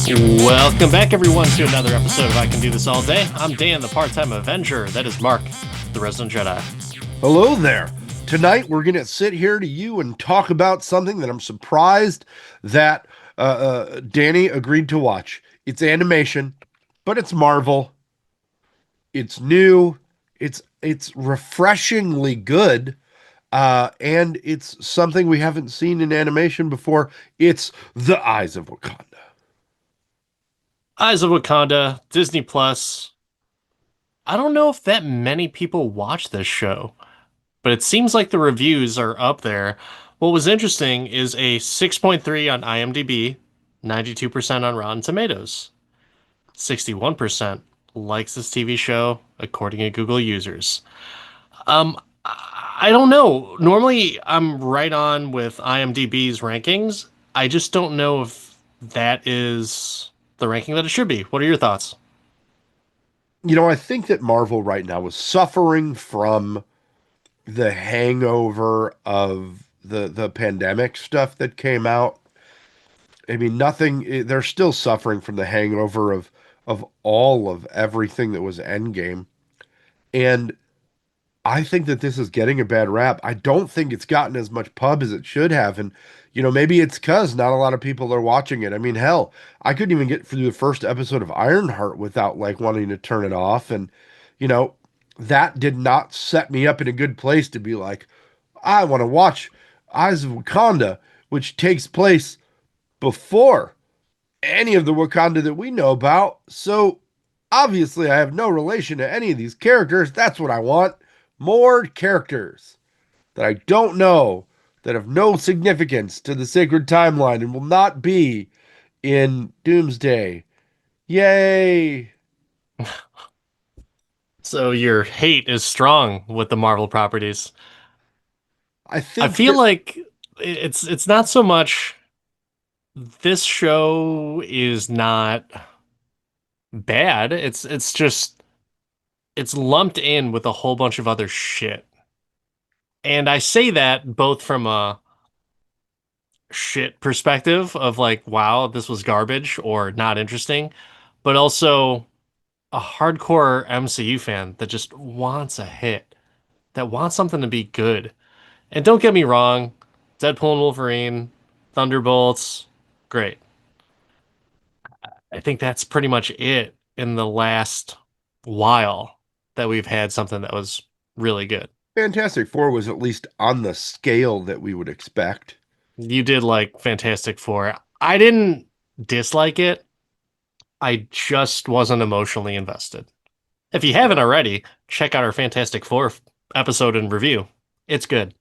Welcome back, everyone, to another episode of I Can Do This All Day. I'm Dan, the Part-Time Avenger. That is Mark, the Resident Jedi. Hello there. Tonight we're going to sit here to you and talk about something that I'm surprised that Danny agreed to watch. It's animation, but it's Marvel. It's new. It's refreshingly good, and it's something we haven't seen in animation before. It's The Eyes of Wakanda. Eyes of Wakanda, Disney Plus. I don't know if that many people watch this show, but it seems like the reviews are up there. What was interesting is a 6.3 on IMDb, 92% on Rotten Tomatoes, 61% likes this TV show, according to Google users. I don't know. Normally, I'm right on with IMDb's rankings. I just don't know if that is the ranking that it should be. What are your thoughts? I think that Marvel right now is suffering from the hangover of the pandemic stuff that came out. I mean, they're still suffering from the hangover of all of everything that was Endgame. And I think that this is getting a bad rap. I don't think it's gotten as much pub as it should have. And, maybe it's because not a lot of people are watching it. I mean, hell, I couldn't even get through the first episode of Ironheart without like wanting to turn it off. And, you know, that did not set me up in a good place to be like, I want to watch Eyes of Wakanda, which takes place before any of the Wakanda that we know about. So obviously, I have no relation to any of these characters. That's what I want. More characters that I don't know, that have no significance to the sacred timeline and will not be in Doomsday. Yay! So your hate is strong with the Marvel properties. I I think feel that like it's not so much this show is not bad. It's just it's lumped in with a whole bunch of other shit. And I say that both from a shit perspective of like, wow, this was garbage or not interesting, but also a hardcore MCU fan that just wants a hit, that wants something to be good. And don't get me wrong, Deadpool and Wolverine, Thunderbolts, great. I think that's pretty much it in the last while that we've had something that was really good. Fantastic Four was at least on the scale that we would expect. You did like Fantastic Four. I didn't dislike it. I just wasn't emotionally invested. If you haven't already, check out our Fantastic Four episode and review. It's good,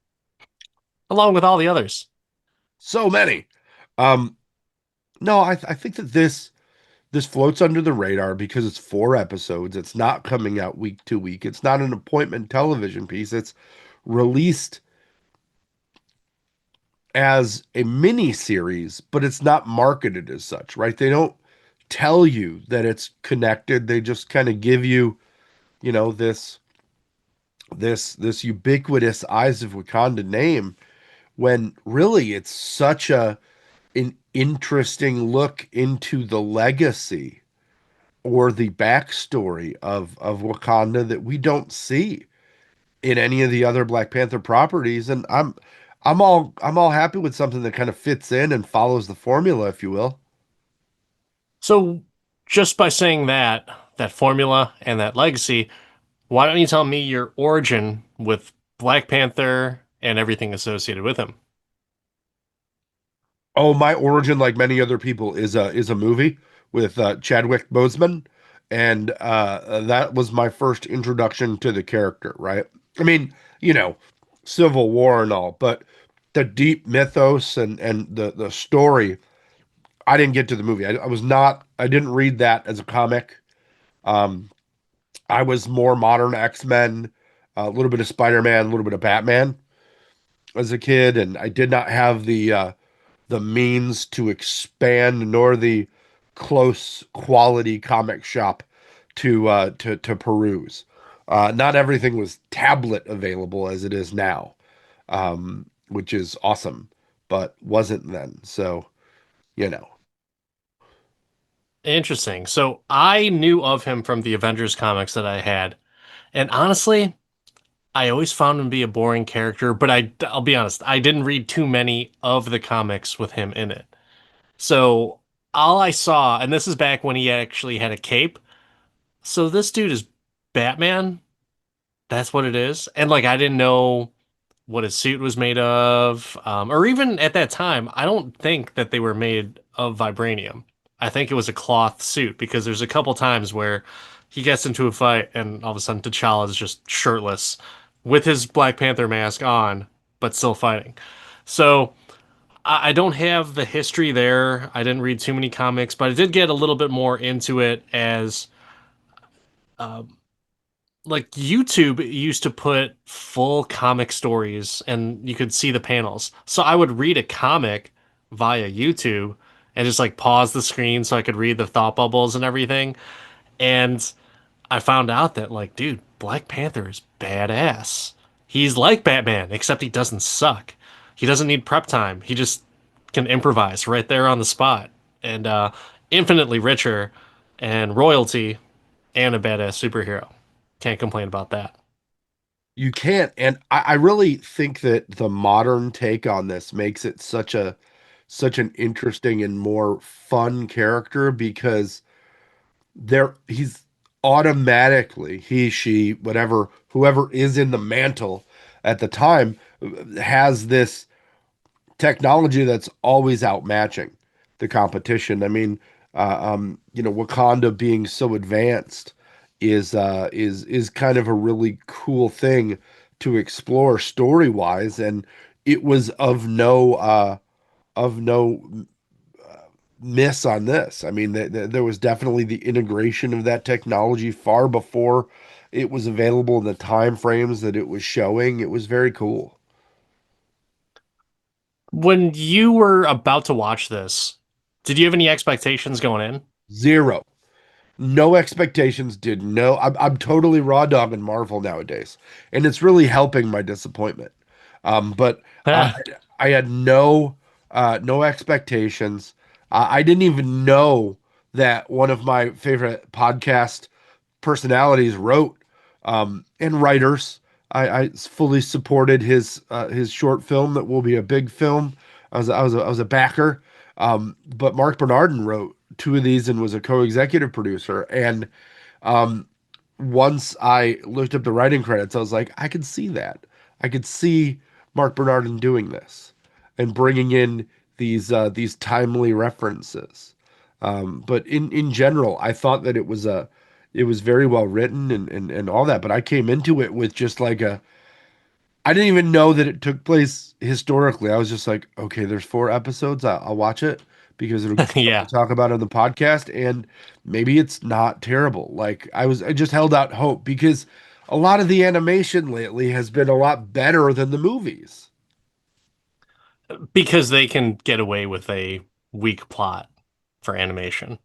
along with all the others. So many. Um, no, I think that this floats under the radar because it's 4 episodes. It's not coming out week to week. It's not an appointment television piece. It's released as a mini series, but it's not marketed as such, right? They don't tell you that it's connected. They just kind of give you, this ubiquitous Eyes of Wakanda name when really it's such a an interesting look into the legacy or the backstory of Wakanda that we don't see in any of the other Black Panther properties. And I'm all happy with something that kind of fits in and follows the formula, if you will. So, just by saying that formula and that legacy, why don't you tell me your origin with Black Panther and everything associated with him? Oh, my origin, like many other people, is a movie with Chadwick Boseman, and that was my first introduction to the character. Right? I mean, Civil War and all, but the deep mythos and the story. I didn't get to the movie. I was not. I didn't read that as a comic. Um, I was more modern X-Men, a little bit of Spider-Man, a little bit of Batman as a kid, and I did not have the means to expand nor the close quality comic shop to peruse. Not everything was tablet available as it is now, which is awesome, but wasn't then. So, you know. Interesting. So I knew of him from the Avengers comics that I had. And honestly, I always found him to be a boring character, but I'll be honest, I didn't read too many of the comics with him in it. So all I saw, and this is back when he actually had a cape. So this dude is Batman. That's what it is. And like I didn't know what his suit was made of, or even at that time, I don't think that they were made of vibranium. I think it was a cloth suit because there's a couple times where he gets into a fight and all of a sudden T'Challa is just shirtless with his Black Panther mask on, but still fighting. So I don't have the history there. I didn't read too many comics, but I did get a little bit more into it as like YouTube used to put full comic stories and you could see the panels. So I would read a comic via YouTube and just like pause the screen so I could read the thought bubbles and everything. And I found out that like, dude, Black Panther is badass. He's like Batman, except he doesn't suck. He doesn't need prep time. He just can improvise right there on the spot. And infinitely richer and royalty and a badass superhero. Can't complain about that. You can't, and I really think that the modern take on this makes it such an interesting and more fun character because he's automatically he, she, whatever, whoever is in the mantle at the time has this technology that's always outmatching the competition. I mean, Wakanda being so advanced is kind of a really cool thing to explore story wise, and it was of no miss on this. I mean, there was definitely the integration of that technology far before it was available in the time frames that it was showing. It was very cool. When you were about to watch this, did you have any expectations going in? Zero. No expectations, did no. I'm totally raw dogging Marvel nowadays, and it's really helping my disappointment. But I Ah, I had no expectations. I didn't even know that one of my favorite podcast personalities wrote and writers. I fully supported his short film that will be a big film. I was a backer. But Mark Bernardin wrote two of these and was a co-executive producer. And um, once I looked up the writing credits, I was like, I could see that. I could see Mark Bernardin doing this and bringing in these timely references. But in general, I thought that it was very well written and all that. But I came into it with just like I didn't even know that it took place historically. I was just like, okay, there's four episodes. I'll watch it because it'll give me something yeah. to talk about on the podcast, and maybe it's not terrible. Like I just held out hope because a lot of the animation lately has been a lot better than the movies. Because they can get away with a weak plot for animation.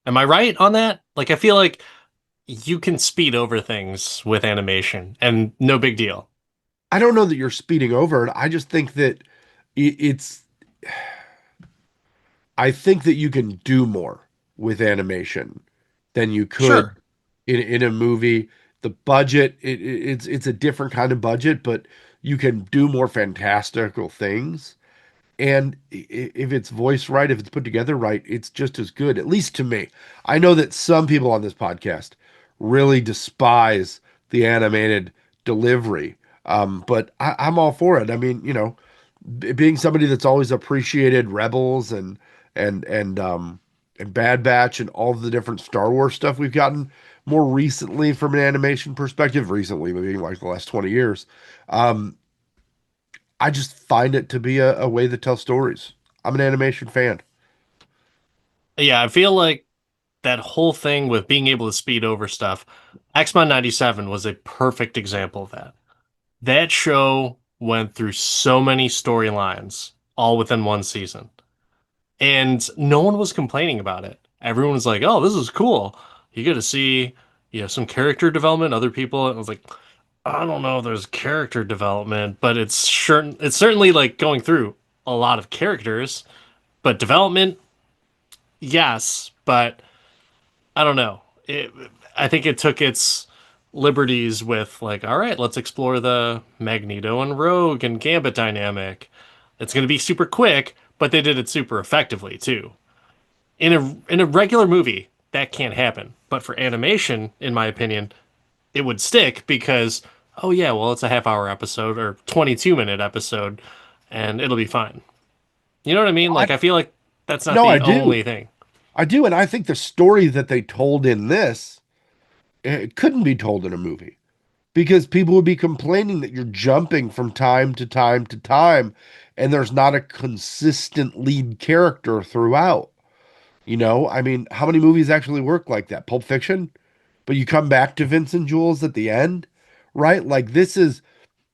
Am I right on that? Like, I feel like you can speed over things with animation and no big deal. I don't know that you're speeding over it. I just think that it's I think that you can do more with animation than you could Sure. in a movie. The budget, it's a different kind of budget, but you can do more fantastical things. And if it's voiced right, if it's put together right, it's just as good, at least to me. I know that some people on this podcast really despise the animated delivery, but I'm all for it. I mean, being somebody that's always appreciated Rebels and Bad Batch and all the different Star Wars stuff we've gotten more recently from an animation perspective, recently being like the last 20 years. Um, I just find it to be a way to tell stories. I'm an animation fan. Yeah, I feel like that whole thing with being able to speed over stuff, X-Men 97 was a perfect example of that. That show went through so many storylines all within one season. And no one was complaining about it. Everyone was like, "Oh, this is cool. You get to see, some character development." Other people, I was like, "I don't know if there's character development, but it's certainly like going through a lot of characters, but development, yes, but." I don't know. I think it took its liberties with like, all right, let's explore the Magneto and Rogue and Gambit dynamic. It's going to be super quick, but they did it super effectively too. In a regular movie, that can't happen. But for animation, in my opinion, it would stick because oh yeah, well it's a half hour episode or 22-minute episode and it'll be fine. You know what I mean? I Like I feel like that's not no, I the do. only thing. I do, and I think the story that they told in this it couldn't be told in a movie because people would be complaining that you're jumping from time to time to time and there's not a consistent lead character throughout. You know, I mean, how many movies actually work like that? Pulp Fiction, but you come back to Vincent Jules at the end, right? Like this is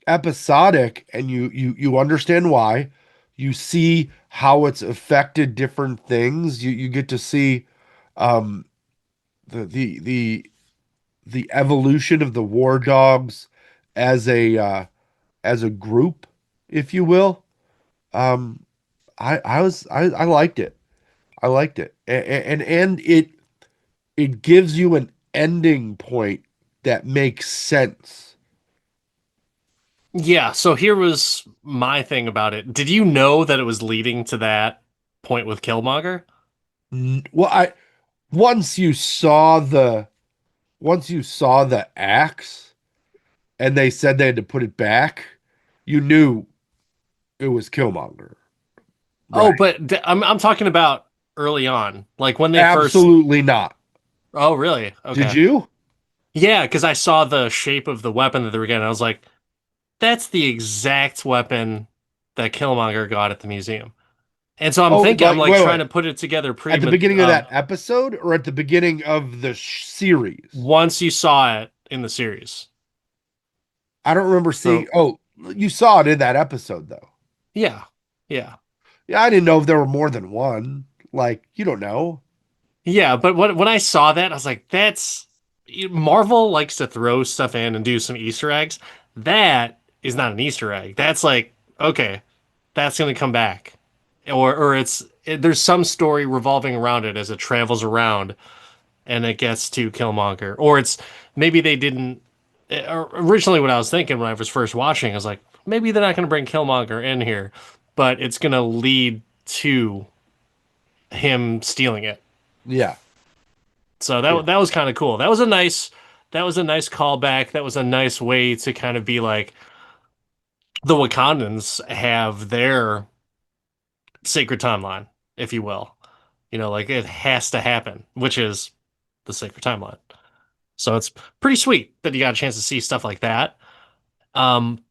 episodic and you understand why. You see how it's affected different things. You get to see um the evolution of the war dogs as a group, if you will. Um, I liked it. I liked it, and it gives you an ending point that makes sense. Yeah, so here was my thing about it. Did you know that it was leading to that point with Killmonger? Well, I once you saw the once you saw the axe and they said they had to put it back, you knew it was Killmonger, Oh, right? but I'm talking about early on, like when they first. Absolutely not. Oh, really? Did Okay. you? Yeah, because I saw the shape of the weapon that they were getting. I was like, that's the exact weapon that Killmonger got at the museum. And so I'm Oh, thinking, I'm like like wait, trying wait. to put it together At pre the beginning of that episode or at the beginning of the series? once you saw it in the series. I don't remember seeing. So Oh, you saw it in that episode though. yeah, yeah. Yeah, I didn't know if there were more than one. Like, you don't know. Yeah, but when I saw that, I was like, that's Marvel likes to throw stuff in and do some Easter eggs. That is not an Easter egg. That's like, okay, that's gonna come back. Or there's some story revolving around it as it travels around and it gets to Killmonger. Or it's maybe they didn't originally what I was thinking when I was first watching, I was like, maybe they're not gonna bring Killmonger in here, but it's gonna lead to him stealing it. Yeah, So yeah, that was kind of cool. That was a nice callback. That was a nice way to kind of be like the Wakandans have their sacred timeline, if you will. You know, like it has to happen, which is the sacred timeline. So it's pretty sweet that you got a chance to see stuff like that. Um,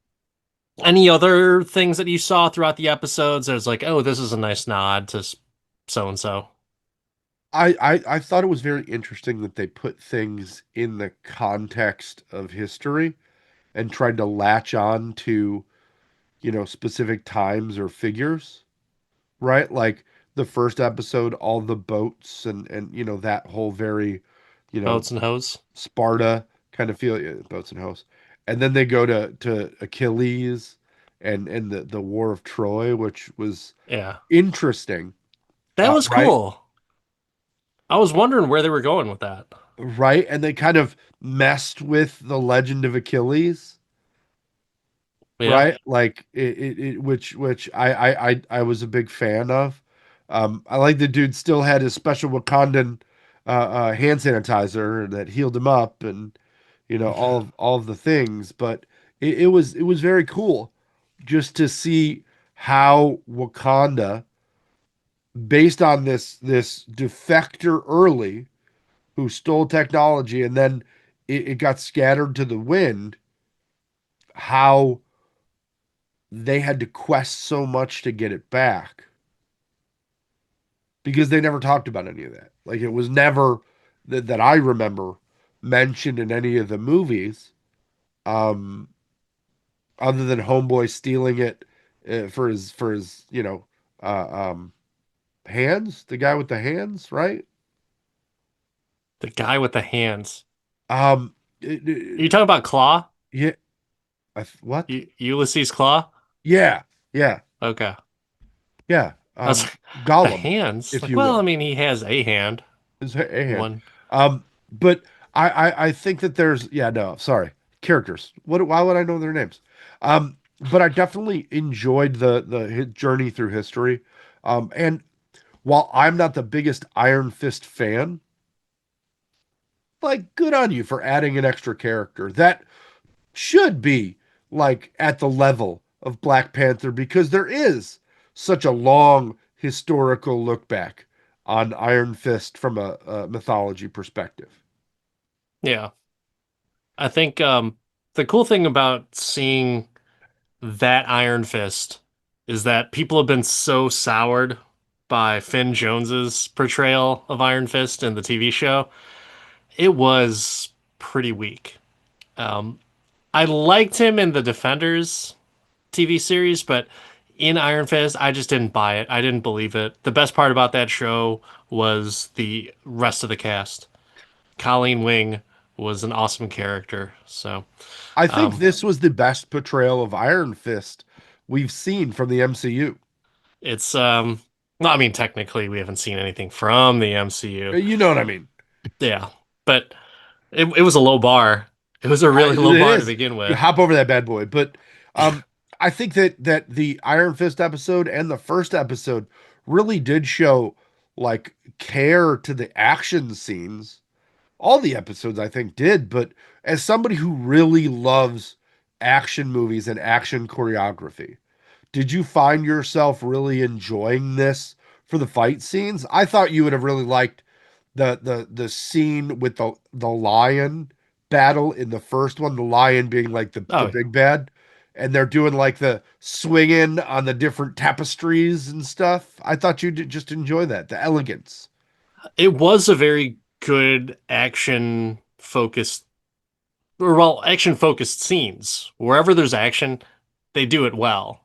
any other things that you saw throughout the episodes? There's like, oh, this is a nice nod to so and so. I thought it was very interesting that they put things in the context of history and tried to latch on to, specific times or figures, right? Like the first episode, all the boats and that whole very, you know, Boats and hose. Sparta kind of feel, yeah, boats and hosts. And then they go to Achilles and the War of Troy, which was Yeah, interesting, that was right? cool. I was wondering where they were going with that. Right, and they kind of messed with the legend of Achilles, Yeah. right? Like which I was a big fan of. I like the dude still had his special Wakandan hand sanitizer that healed him up, and all of the things. But it was very cool just to see how Wakanda, based on this defector early who stole technology and then it got scattered to the wind, how they had to quest so much to get it back because they never talked about any of that. Like it was never that I remember mentioned in any of the movies, um, other than Homeboy stealing it for his uh, um, hands, the guy with the hands, right? The guy with the hands. Um, Are you talking about Claw? yeah, what? Ulysses Claw? Yeah, yeah, Okay. yeah. I was like, the Gollum, hands? if Like, you well, I will. mean, he has a hand. Is a hand. One. But I think that there's yeah, no, sorry. Characters. Why would I know their names? But I definitely enjoyed the journey through history. And while I'm not the biggest Iron Fist fan, like good on you for adding an extra character. That should be like at the level of Black Panther because there is such a long historical look back on Iron Fist from a mythology perspective. Yeah. I think the cool thing about seeing that Iron Fist is that people have been so soured by Finn Jones's portrayal of Iron Fist in the TV show. It was pretty weak. Um, I liked him in the Defenders TV series, but in Iron Fist, I just didn't buy it. I didn't believe it. The best part about that show was the rest of the cast. Colleen Wing was an awesome character. So, I think um, this was the best portrayal of Iron Fist we've seen from the MCU. it's well, I mean, technically, we haven't seen anything from the MCU. You know what I mean? Yeah, but it was a low bar. It was a really It low bar to is. begin You with. hop over that bad boy. But I think that the Iron Fist episode and the first episode really did show like care to the action scenes. All the episodes I think did, but as somebody who really loves action movies and action choreography, did you find yourself really enjoying this for the fight scenes? I thought you would have really liked the scene with the lion battle in the first one, the lion being like the Oh, big bad, and they're doing like the swinging on the different tapestries and stuff. I thought you did just enjoy that, the elegance. it was a very good action focused, or well, action focused scenes. Wherever there's action, they do it well.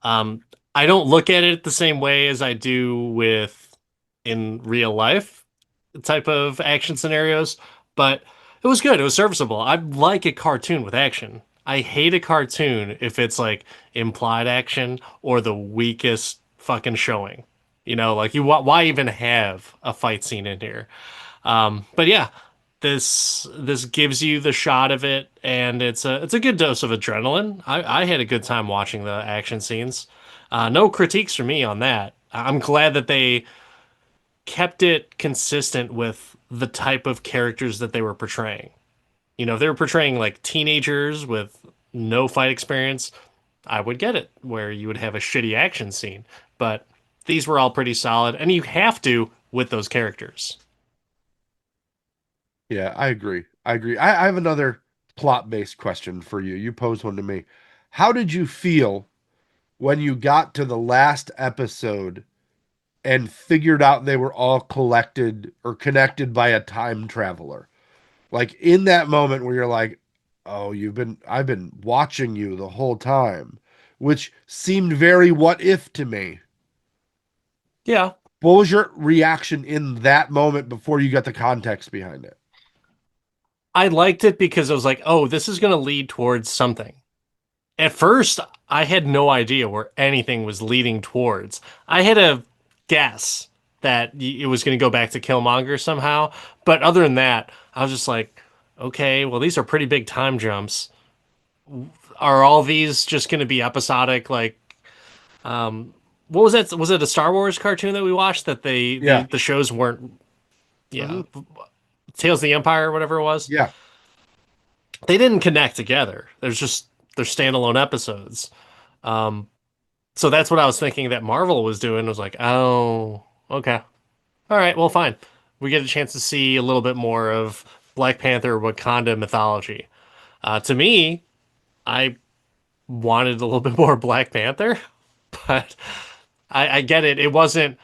Um, I don't look at it the same way as I do with in real life type of action scenarios, but it was good. It was serviceable. I like a cartoon with action. I hate a cartoon if it's like implied action or the weakest fucking showing. You know, like you why even have a fight scene in here? But yeah, this gives you the shot of it, and it's a good dose of adrenaline. I had a good time watching the action scenes. No critiques from me on that. I'm glad that they kept it consistent with the type of characters that they were portraying. You know, if they were portraying like teenagers with no fight experience, I would get it, where you would have a shitty action scene. But these were all pretty solid, and you have to with those characters. Yeah, I agree. I agree. I have another plot-based question for you. You posed one to me. How did you feel when you got to the last episode and figured out they were all collected or connected by a time traveler? Like in that moment where you're like, "Oh, I've been watching you the whole time," which seemed very what if to me. Yeah, What was your reaction in that moment before you got the context behind it? I liked it because I was like, oh, this is going to lead towards something. At first, I had no idea where anything was leading towards. I had a guess that it was going to go back to Killmonger somehow, but other than that, I was just like, okay, well, these are pretty big time jumps. Are all these just going to be episodic? Like, what was that? Was it a Star Wars cartoon that we watched that Yeah. the shows weren't? Hmm. Yeah, Tales of the Empire or whatever it was. Yeah. They didn't connect together. They're standalone episodes. Um, so that's what I was thinking that Marvel was doing. I was like, oh, okay, all right, well, fine. We get a chance to see a little bit more of Black Panther Wakanda mythology. To me, I wanted a little bit more Black Panther, but I get it. It wasn't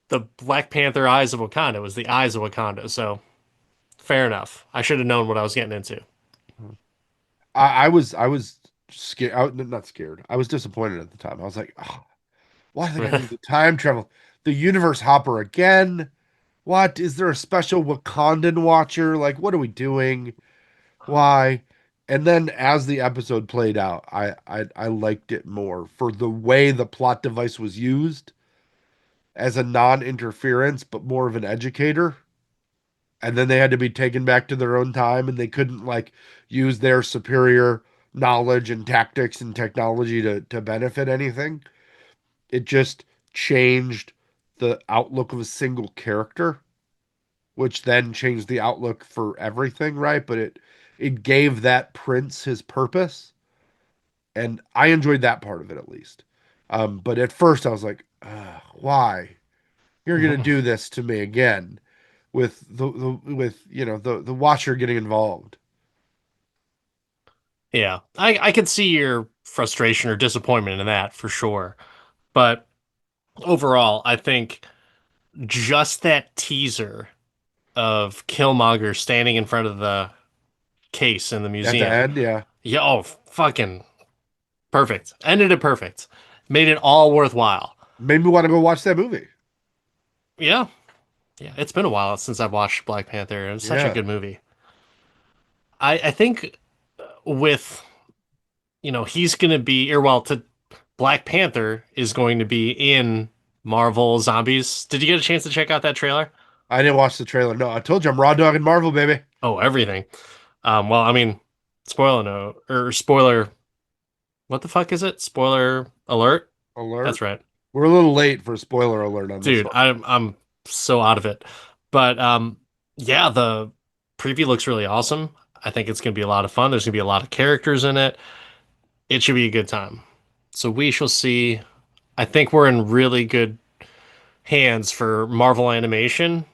the Black Panther Eyes of Wakanda. It was the Eyes of Wakanda. So fair enough. I should have known what I was getting into. I was scared. Not scared. I was disappointed at the time. I was like, oh, why do they gotta do the time travel? The universe hopper again? What? Is there a special Wakandan watcher? Like, what are we doing? Why? And then as the episode played out, I liked it more for the way the plot device was used as a non-interference, but more of an educator. and then they had to be taken back to their own time, and they couldn't like use their superior knowledge and tactics and technology to benefit anything. It just changed the outlook of a single character, which then changed the outlook for everything, right? But it gave that prince his purpose, and I enjoyed that part of it at least. But at first I was like, why? You're gonna do this to me again with the with the watcher getting involved. Yeah, I could see your frustration or disappointment in that for sure. But overall, I think just that teaser of Killmonger standing in front of the case in the At the museum. end, yeah, Yeah, oh, fucking perfect. Ended it perfect. Made it all worthwhile. made me want to go watch that movie. Yeah, yeah. It's been a while since I've watched Black Panther. It was such a Yeah, good movie. I think with he's gonna be or well to Black Panther is going to be in Marvel Zombies. Did you get a chance to check out that trailer? I didn't watch the trailer. No, I told you I'm raw dog and Marvel, baby. Oh, everything. Well, I mean, spoiler no or spoiler. What the fuck is it? Spoiler alert. That's Alert. right, We're a little late for spoiler alert on this dude. one. I'm so out of it. But yeah, the preview looks really awesome. I think it's gonna be a lot of fun. There's gonna be a lot of characters in it. It should be a good time. So we shall see. I think we're in really good hands for Marvel animation,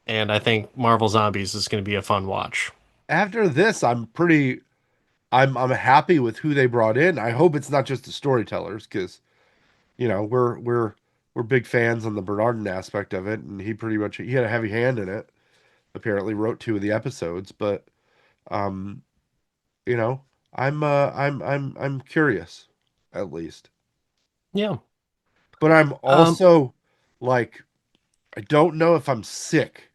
and I think Marvel Zombies is going to be a fun watch. After this, I'm happy with who they brought in. I hope it's not just the storytellers because we're big fans on the Bernardin aspect of it, and he had a heavy hand in it. Apparently, wrote two of the episodes, but um, you know, I'm curious, at least. Yeah. But I'm Um. also like, I don't know if I'm sick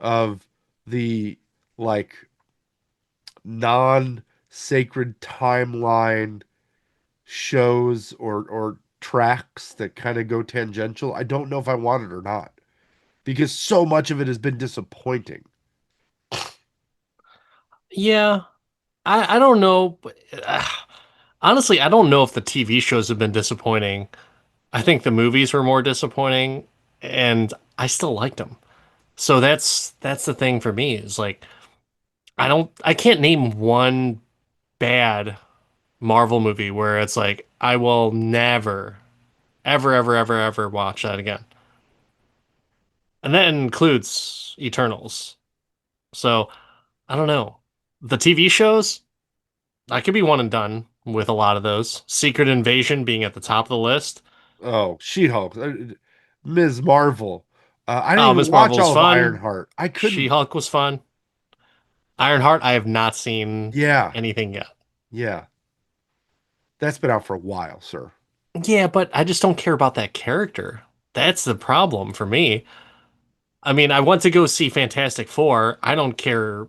of the like non-sacred timeline shows or tracks that kind of go tangential. I don't know if I want it or not because so much of it has been disappointing. Yeah. I don't know. But, honestly, I don't know if the TV shows have been disappointing. I think the movies were more disappointing, and I still liked them. So that's the thing for me is like I can't name one bad Marvel movie where it's like I will never ever watch that again. And that includes Eternals. So I don't know. The TV shows, I could be one and done with a lot of those. Secret Invasion being at the top of the list. Oh, She-Hulk, Ms. Marvel. I didn't Oh, even Miss watch Marvel was all of fun. Ironheart. I couldn't. She-Hulk was fun. Ironheart, I have not seen Yeah, anything yet. yeah. That's been out for a while, sir. Yeah, but I just don't care about that character. That's the problem for me. I mean, I want to go see Fantastic Four. I don't care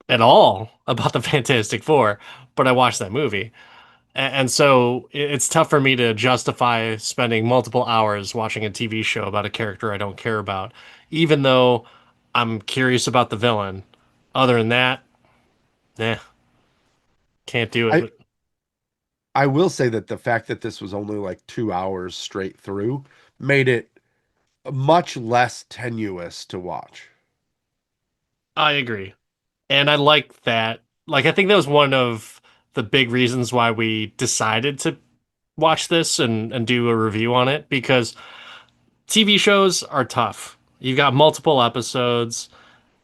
at all about the Fantastic Four, but I watched that movie. And so it's tough for me to justify spending multiple hours watching a TV show about a character I don't care about, even though I'm curious about the villain. Other than that, nah, can't do I it. I will say that the fact that this was only like 2 hours straight through made it much less tenuous to watch. I agree. And I like that. Like, I think that was one of the big reasons why we decided to watch this and do a review on it because TV shows are tough. You've got multiple episodes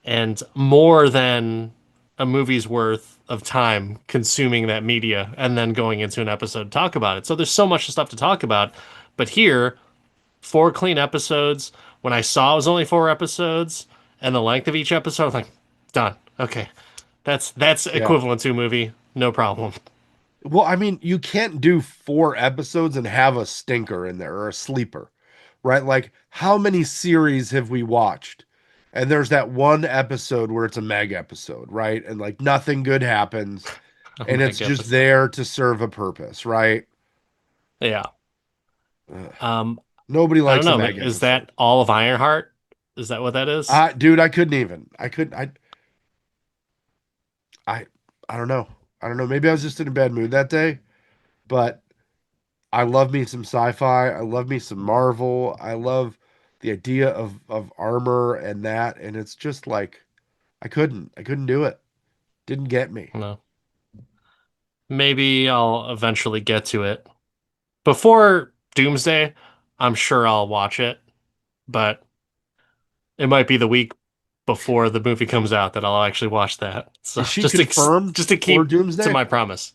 and more than a movie's worth of time consuming that media and then going into an episode to talk about it. So there's so much stuff to talk about. But here, four clean episodes. When I saw it was only four episodes and the length of each episode, I'm like, done. Okay. That's Yeah. equivalent to a movie. No problem. Well, I mean, you can't do 4 episodes and have a stinker in there or a sleeper, right? Like, how many series have we watched? And there's that one episode where it's a mega episode, right? And like nothing good happens, A and it's mega just episode. there to serve a purpose, right? Yeah. Ugh. Um, Nobody I don't likes a know. mega Is episode. that all of Ironheart? Is that what that is? Dude, I couldn't even. I couldn't. I, I don't know. I don't know. Maybe I was just in a bad mood that day, but I love me some sci-fi. I love me some Marvel. I love the idea of armor and that, and it's just like I couldn't do it. Didn't get me. No. Maybe I'll eventually get to it. Before Doomsday, I'm sure I'll watch it, but it might be the week before the movie comes out that I'll actually watch that. So Is she confirmed just to for keep to Doomsday? my promise.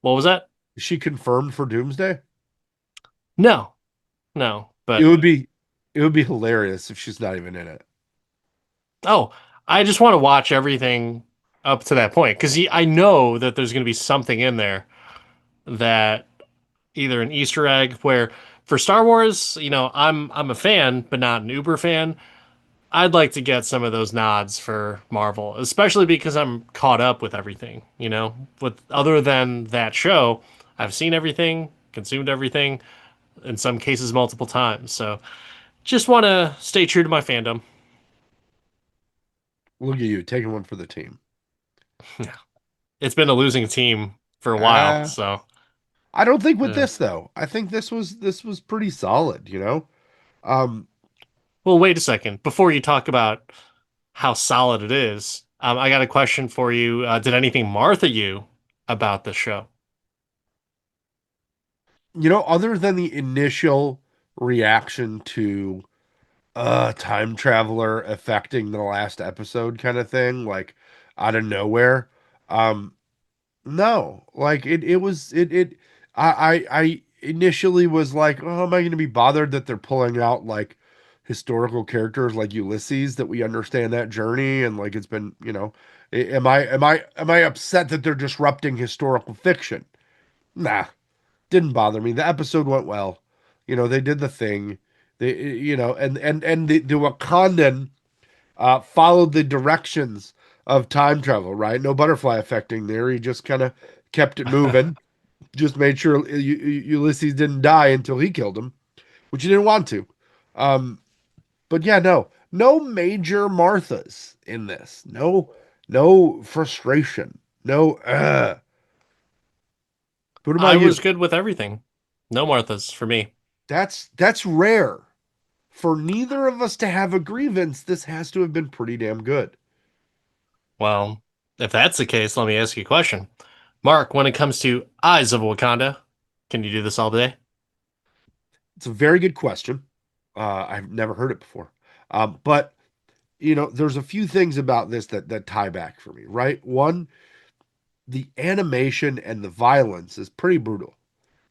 What was that? Is she confirmed for Doomsday? No, no. It But would be it would be hilarious if she's not even in it. oh, I just want to watch everything up to that point because I know that there's going to be something in there that either an Easter egg where for Star Wars, I'm a fan, but not an uber fan. I'd like to get some of those nods for Marvel, especially because I'm caught up with everything, With other than that show, I've seen everything, consumed everything, in some cases multiple times. So just want to stay true to my fandom. Look at you taking one for the team. It's been a losing team for a while, Uh, so I don't think with uh, this though. I think this was pretty solid, you know? Um, well, wait a second. Before you talk about how solid it is, I got a question for you. Did anything Martha you about the show? other than the initial reaction to time traveler affecting the last episode kind of thing, like out of nowhere. Um, no, like it was it I initially was like, oh, am I going to be bothered that they're pulling out like historical characters like Ulysses that we understand that journey and like it's been, am I upset that they're disrupting historical fiction? Nah, didn't bother me. The episode went well. They did the thing. And the Wakandan followed the directions of time travel, right? No butterfly affecting there. He just kind of kept it moving. Just made sure Ulysses didn't die until he killed him, which he didn't want to. Um, but yeah, no major Marthas in this. No frustration. No. What I about was you? good with everything. No Marthas for me. That's rare. For neither of us to have a grievance, this has to have been pretty damn good. Well, if that's the case, let me ask you a question. Mark, when it comes to Eyes of Wakanda, can you do this all day? It's a very good question. I've never heard it before. But there's a few things about this that tie back for me, right? One, the animation and the violence is pretty brutal.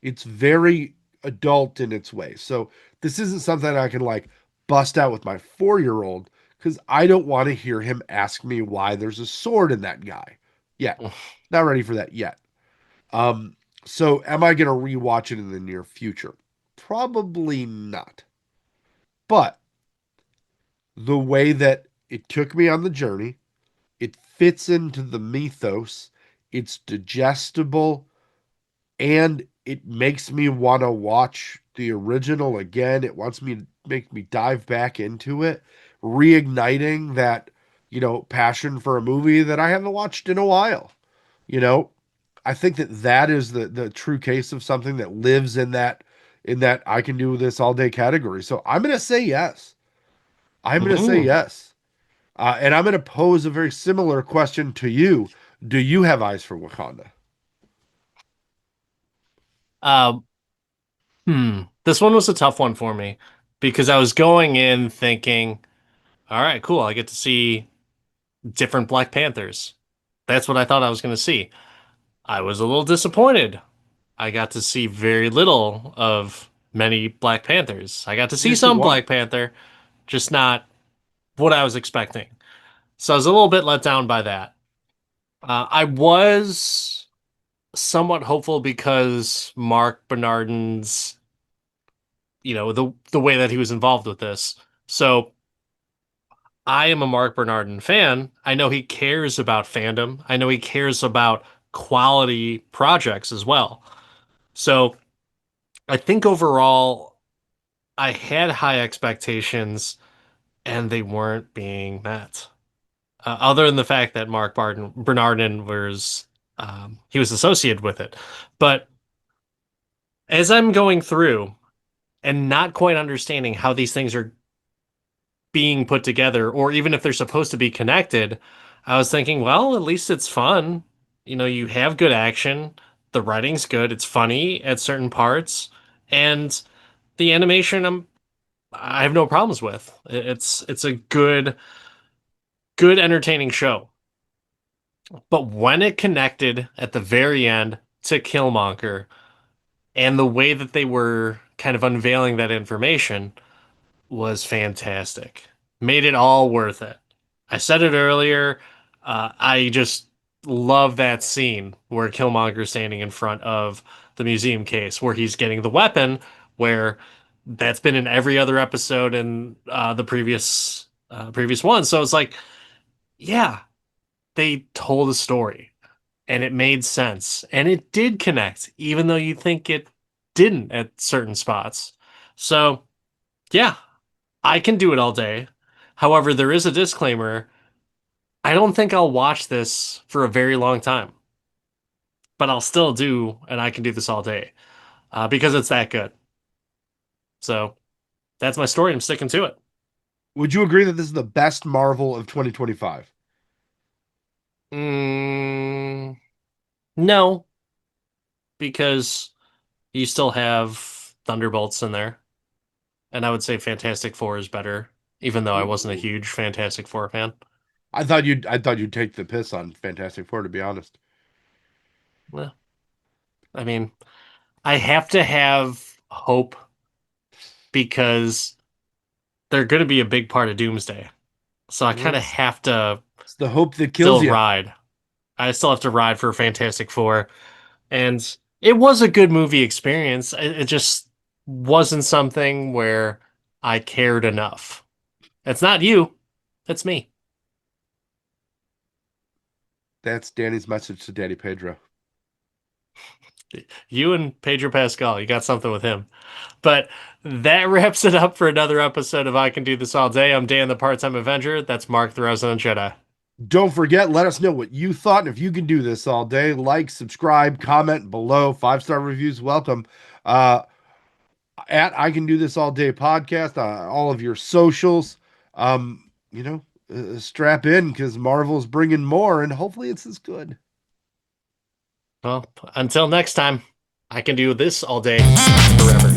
It's very adult in its way. So this isn't something I can like bust out with my 4-year-old because I don't want to hear him ask me why there's a sword in that guy yet. Not ready for that yet. Um, so am I going to rewatch it in the near future? Probably not. But the way that it took me on the journey, it fits into the mythos, it's digestible, and it makes me want to watch the original again. It wants me to make me dive back into it, reigniting that, passion for a movie that I haven't watched in a while. You know, I think that is the true case of something that lives in that I can do this all day category. So I'm going to say yes. I'm going to say Mm. yes. And I'm going to pose a very similar question to you. Do you have eyes for Wakanda? Um, This one was a tough one for me because I was going in thinking, all right, cool, I get to see different Black Panthers. That's what I thought I was going to see. I was a little disappointed. I got to see very little of many Black Panthers. I got to You see didn't see some one. Black Panther, just not what I was expecting. So I was a little bit let down by that. I was somewhat hopeful because Mark Bernardin's, the way that he was involved with this. So I am a Mark Bernardin fan. I know he cares about fandom. I know he cares about quality projects as well. So I think overall I had high expectations. and they weren't being met. Other than the fact that Mark Barton Bernardin was he was associated with it. But as I'm going through and not quite understanding how these things are being put together, or even if they're supposed to be connected, I was thinking, well, at least it's fun. You know, you have good action, the writing's good, it's funny at certain parts, and the animation I have no problems with. It's a good entertaining show. But when it connected at the very end to Killmonger and the way that they were kind of unveiling that information was fantastic. Made it all worth it. I said it earlier. I just love that scene where Killmonger's standing in front of the museum case where he's getting the weapon, where that's been in every other episode in the previous one. So it's like, yeah, they told a story and it made sense and it did connect, even though you think it didn't at certain spots. So yeah, I can do it all day. However, there is a disclaimer. I don't think I'll watch this for a very long time, but I'll still do, and I can do this all day because it's that good. So that's my story. I'm sticking to it. Would you agree that this is the best Marvel of 2025? Mm, no, because you still have Thunderbolts in there, and I would say Fantastic Four is better, even though I wasn't a Ooh. huge Fantastic Four fan. I thought you'd take the piss on Fantastic Four, to be honest. Well, I mean, I have to have hope because they're going to be a big part of Doomsday. So I kind Well, of have to it's the hope that kills still you. ride. I still have to ride for Fantastic Four. And it was a good movie experience. It just wasn't something where I cared enough. It's not you, it's me. That's Danny's message to Daddy Pedro. You and Pedro Pascal, you got something with him. But that wraps it up for another episode of I Can Do This All Day. I'm Dan, the Part-Time Avenger. That's Mark, the Resident Jedi. Don't forget, let us know what you thought. And if you can do this all day, like, subscribe, comment below. 5-star reviews, welcome. Uh, at I Can Do This All Day podcast, all of your socials. Strap in because Marvel's bringing more, and hopefully it's as good. Well, until next time, I can do this all day forever.